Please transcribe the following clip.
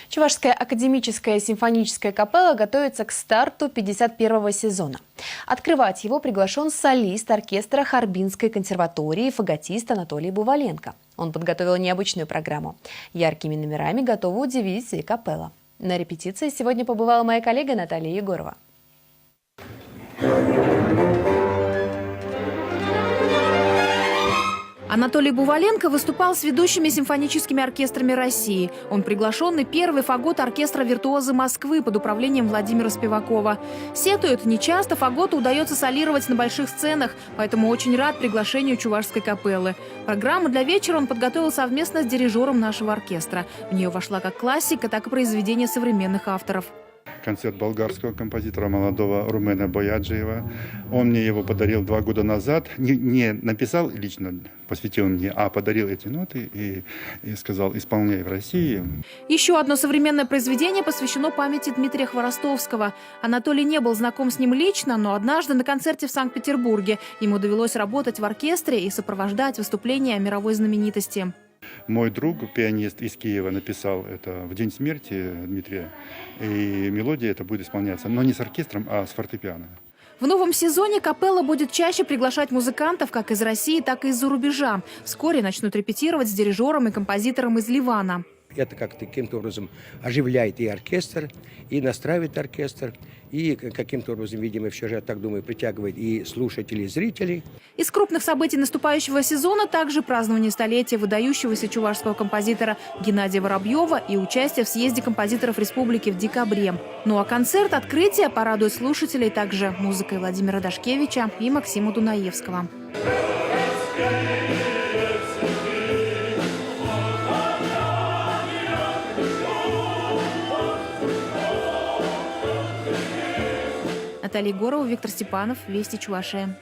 Чувашская академическая симфоническая капелла готовится к старту 51-го сезона. Открывать его приглашен солист оркестра Харбинской консерватории, фаготист Анатолий Буваленко. Он подготовил необычную программу. Яркими номерами готова удивить и капелла. На репетиции сегодня побывала моя коллега Наталья Егорова. Анатолий Буваленко выступал с ведущими симфоническими оркестрами России. Он приглашенный первый фагот оркестра «Виртуозы Москвы» под управлением Владимира Спивакова. Сетует, нечасто фаготу удается солировать на больших сценах, поэтому очень рад приглашению чувашской капеллы. Программу для вечера он подготовил совместно с дирижером нашего оркестра. В нее вошла как классика, так и произведения современных авторов. Концерт болгарского композитора молодого Румена Бояджиева. Он мне его подарил 2 года назад. Не написал лично, посвятил мне, а подарил эти ноты и сказал: исполняй в России. Еще одно современное произведение посвящено памяти Дмитрия Хворостовского. Анатолий не был знаком с ним лично, но однажды на концерте в Санкт-Петербурге ему довелось работать в оркестре и сопровождать выступления мировой знаменитости. Мой друг, пианист из Киева, написал это в день смерти Дмитрия. И мелодия это будет исполняться, но не с оркестром, а с фортепиано. В новом сезоне капелла будет чаще приглашать музыкантов как из России, так и из-за рубежа. Вскоре начнут репетировать с дирижером и композитором из Ливана. Это как-то каким-то образом оживляет и оркестр, и настраивает оркестр, и каким-то образом, видимо, все же, я так думаю, притягивает и слушателей, и зрителей. Из крупных событий наступающего сезона также празднование столетия выдающегося чувашского композитора Геннадия Воробьева и участие в съезде композиторов республики в декабре. Ну а концерт открытия порадует слушателей также музыкой Владимира Дашкевича и Максима Дунаевского. Наталья Егорова, Виктор Степанов, Вести Чувашия.